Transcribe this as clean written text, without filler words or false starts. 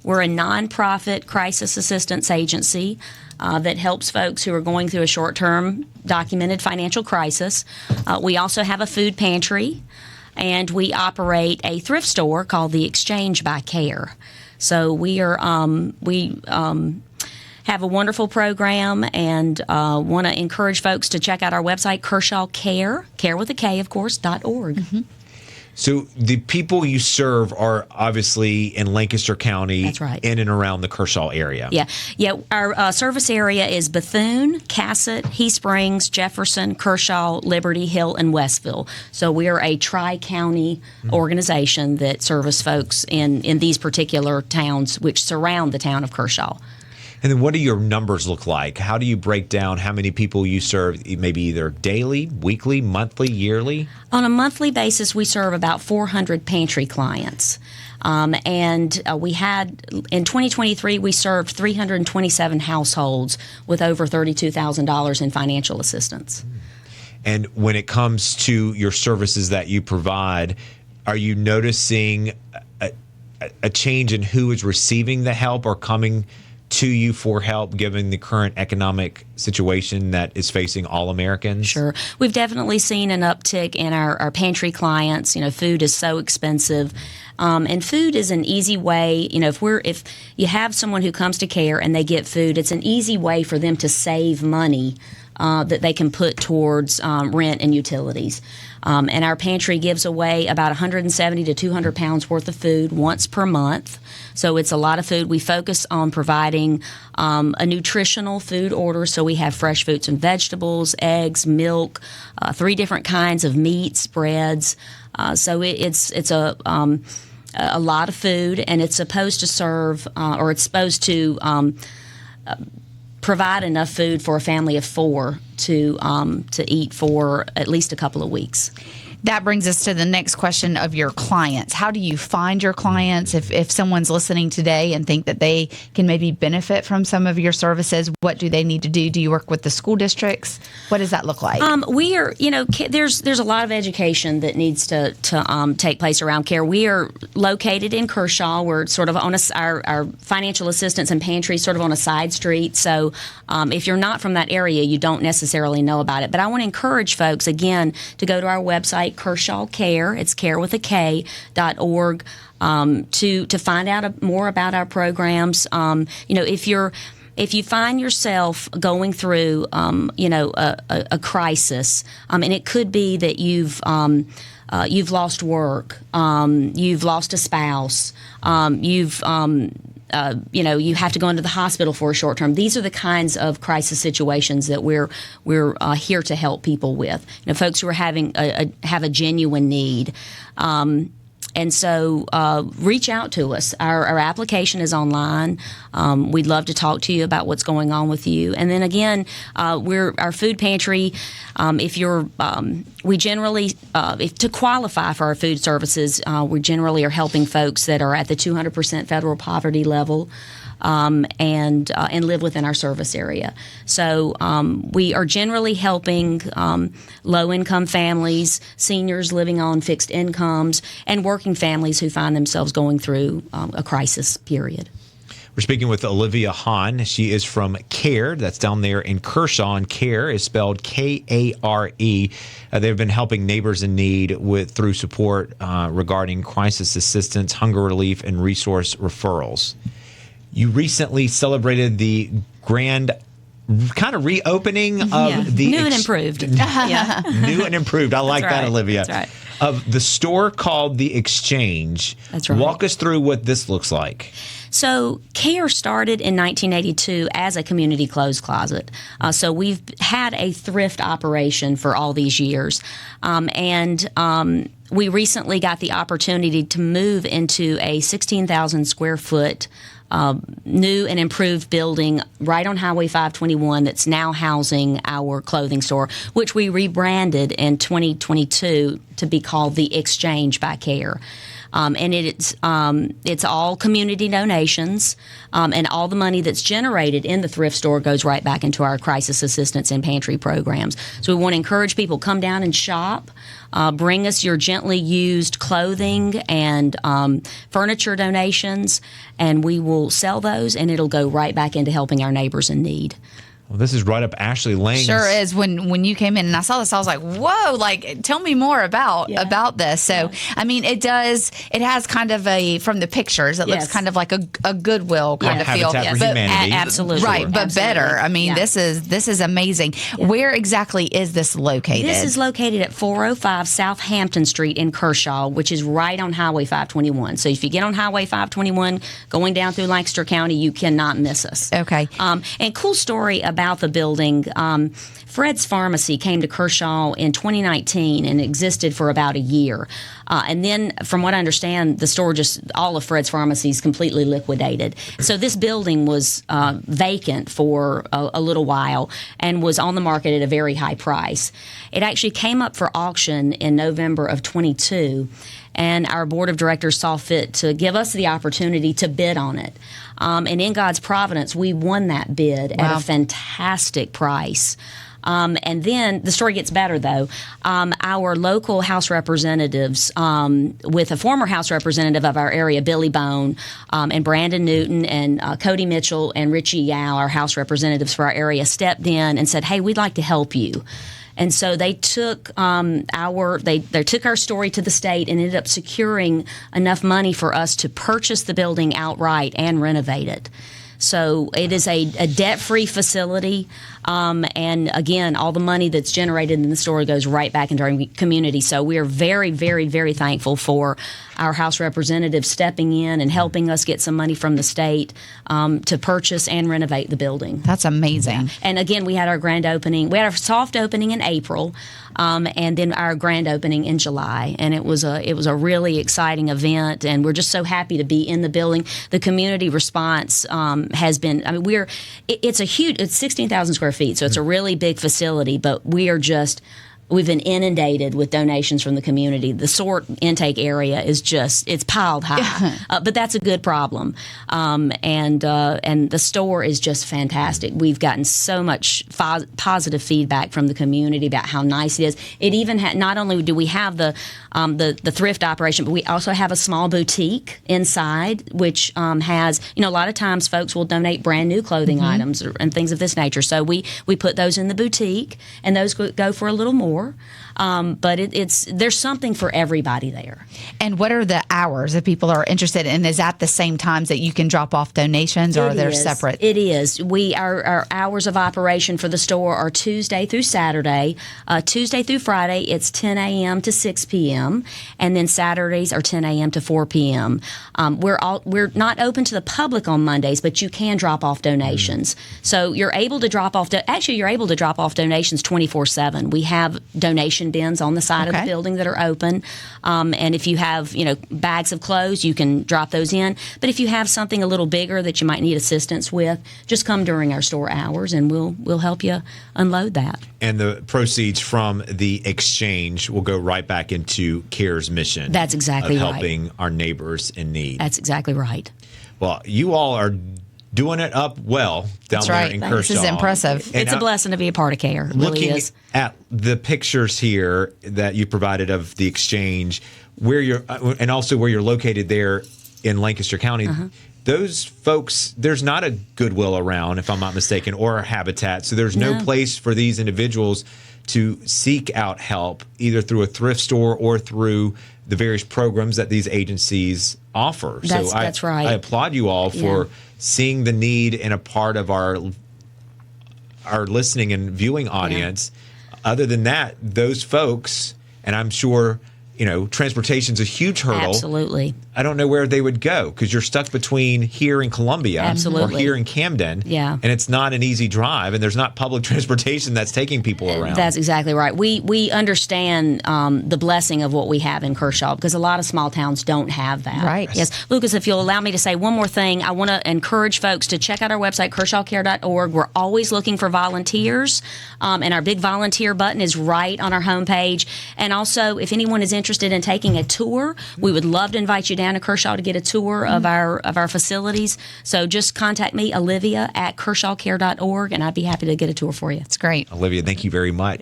We're a nonprofit crisis assistance agency that helps folks who are going through a short-term documented financial crisis. We also have a food pantry, and we operate a thrift store called the Exchange by KARE. So we are have a wonderful program, and want to encourage folks to check out our website, Kershaw KARE, KARE with a K, of course, .org. Mm-hmm. So the people you serve are obviously in Lancaster County. That's right. In and around the Kershaw area. Yeah. Our service area is Bethune, Cassett, Heath Springs, Jefferson, Kershaw, Liberty, Hill, and Westville. So we are a tri-county organization that service folks in these particular towns which surround the town of Kershaw. And then what do your numbers look like? How do you break down how many people you serve, maybe either daily, weekly, monthly, yearly? On a monthly basis, we serve about 400 pantry clients. And we had, in 2023, we served 327 households with over $32,000 in financial assistance. And when it comes to your services that you provide, are you noticing a change in who is receiving the help or coming to you for help given the current economic situation that is facing all Americans? Sure. We've definitely seen an uptick in our pantry clients. You know, food is so expensive. And food is an easy way, you know, if you have someone who comes to KARE and they get food, it's an easy way for them to save money that they can put towards rent and utilities. And our pantry gives away about 170 to 200 pounds worth of food once per month. So it's a lot of food. We focus on providing a nutritional food order. So we have fresh fruits and vegetables, eggs, milk, 3 different kinds of meats, breads. So it's a lot of food, and it's supposed to serve, or it's supposed to provide enough food for a family of 4 to eat for at least a couple of weeks. That brings us to the next question of your clients. How do you find your clients? If someone's listening today and think that they can maybe benefit from some of your services, what do they need to do? Do you work with the school districts? What does that look like? We are, there's a lot of education that needs to take place around KARE. We are located in Kershaw. We're sort of on our financial assistance and pantry sort of on a side street. So if you're not from that area, you don't necessarily know about it. But I want to encourage folks, again, to go to our website, Kershaw KARE, it's KARE with a K, .org, to find out more about our programs. If you find yourself going through, a crisis, and it could be that you've lost work, you've lost a spouse, you have to go into the hospital for a short term. These are the kinds of crisis situations that we're here to help people with. Folks who are have a genuine need. And so reach out to us. Our application is online. We'd love to talk to you about what's going on with you. And then again, our food pantry. We generally, to qualify for our food services, we generally are helping folks that are at the 200% federal poverty level. And live within our service area. So we are generally helping low-income families, seniors living on fixed incomes, and working families who find themselves going through a crisis period. We're speaking with Olivia Hahn. She is from KARE. That's down there in Kershaw, and KARE is spelled K-A-R-E. They've been helping neighbors in need through support regarding crisis assistance, hunger relief, and resource referrals. You recently celebrated the grand kind of reopening of the... New and improved. Yeah. New and improved. I like that, Olivia. That's right. Of the store called The Exchange. That's right. Walk us through what this looks like. So KARE started in 1982 as a community clothes closet. So we've had a thrift operation for all these years. We recently got the opportunity to move into a 16,000 square foot new and improved building right on Highway 521 that's now housing our clothing store, which we rebranded in 2022 to be called the Exchange by KARE. And it's all community donations, and all the money that's generated in the thrift store goes right back into our crisis assistance and pantry programs. So we want to encourage people, come down and shop, bring us your gently used clothing and furniture donations, and we will sell those, and it'll go right back into helping our neighbors in need. Well, this is right up Ashley Lane's. Sure is. When you came in and I saw this, I was like, whoa, like, tell me more about this. So, I mean, it has kind of from the pictures, it looks kind of like a Goodwill kind of feel. Habitat for Humanity. Absolutely. Right, but Absolutely. better. I mean, this is amazing. Where exactly is this located? This is located at 405 South Hampton Street in Kershaw, which is right on Highway 521. So if you get on Highway 521 going down through Lancaster County, you cannot miss us. Okay. And cool story about the building. Fred's Pharmacy came to Kershaw in 2019 and existed for about a year. And then, from what I understand, the store all of Fred's Pharmacies completely liquidated. So this building was vacant for a little while and was on the market at a very high price. It actually came up for auction in November of 22, and our board of directors saw fit to give us the opportunity to bid on it. And in God's providence, we won that bid at a fantastic price. And then the story gets better, though. Our local House representatives, with a former House representative of our area, Billy Bone, and Brandon Newton, and Cody Mitchell, and Richie Yao, our House representatives for our area, stepped in and said, "Hey, we'd like to help you." And so they took they took our story to the state and ended up securing enough money for us to purchase the building outright and renovate it. So it is a debt-free facility, and again, all the money that's generated in the store goes right back into our community. So we are very, very, very thankful for our House representatives stepping in and helping us get some money from the state to purchase and renovate the building. That's amazing. Yeah. And again, we had our grand opening. We had our soft opening in April, and then our grand opening in July. And it was a really exciting event, and we're just so happy to be in the building. The community response has been. I mean, it's 16,000 square feet, so it's a really big facility. But we've been inundated with donations from the community. The sort intake area is it's piled high, but that's a good problem. And the store is just fantastic. We've gotten so much positive feedback from the community about how nice it is. It even not only do we have the thrift operation, but we also have a small boutique inside, which has, a lot of times folks will donate brand new clothing items and things of this nature. So we put those in the boutique, and those go for a little more. But there's something for everybody there. And what are the hours if people are interested? And is that the same times that you can drop off donations, or are they separate? It is. Our hours of operation for the store are Tuesday through Saturday. Tuesday through Friday, it's 10 a.m. to 6 p.m. And then Saturdays are 10 a.m. to 4 p.m. We're not open to the public on Mondays, but you can drop off donations. So you're able to drop off. You're able to drop off donations 24/7. We have donation bins on the side of the building that are open, and if you have bags of clothes, you can drop those in. But if you have something a little bigger that you might need assistance with, just come during our store hours, and we'll help you unload that. And the proceeds from the exchange will go right back into KARE's mission. That's exactly of right. Helping our neighbors in need. That's exactly right. Well, you all are doing it up well down there in Kershaw. This is impressive. And it's a blessing to be a part of KARE. It really looking is. at the pictures here that you provided of the exchange, and also where you're located there in Lancaster County, those folks, there's not a Goodwill around, if I'm not mistaken, or a Habitat. So there's no place for these individuals to seek out help, either through a thrift store or through the various programs that these agencies offer. That's right. I applaud you all for seeing the need in a part of our listening and viewing audience. Other than that, those folks, and I'm sure transportation's a huge hurdle. Absolutely. I don't know where they would go because you're stuck between here and Columbia Absolutely. or here in Camden. Yeah. And it's not an easy drive, and there's not public transportation that's taking people around. That's exactly right. We understand the blessing of what we have in Kershaw because a lot of small towns don't have that. Right. Yes. Lucas, if you'll allow me to say one more thing, I want to encourage folks to check out our website, kershawcare.org. We're always looking for volunteers, and our big volunteer button is right on our homepage. And also, if anyone is interested in taking a tour, we would love to invite you down to Kershaw to get a tour of our facilities. So just contact me, Olivia, at kershawcare.org, and I'd be happy to get a tour for you. It's great. Olivia, thank you very much.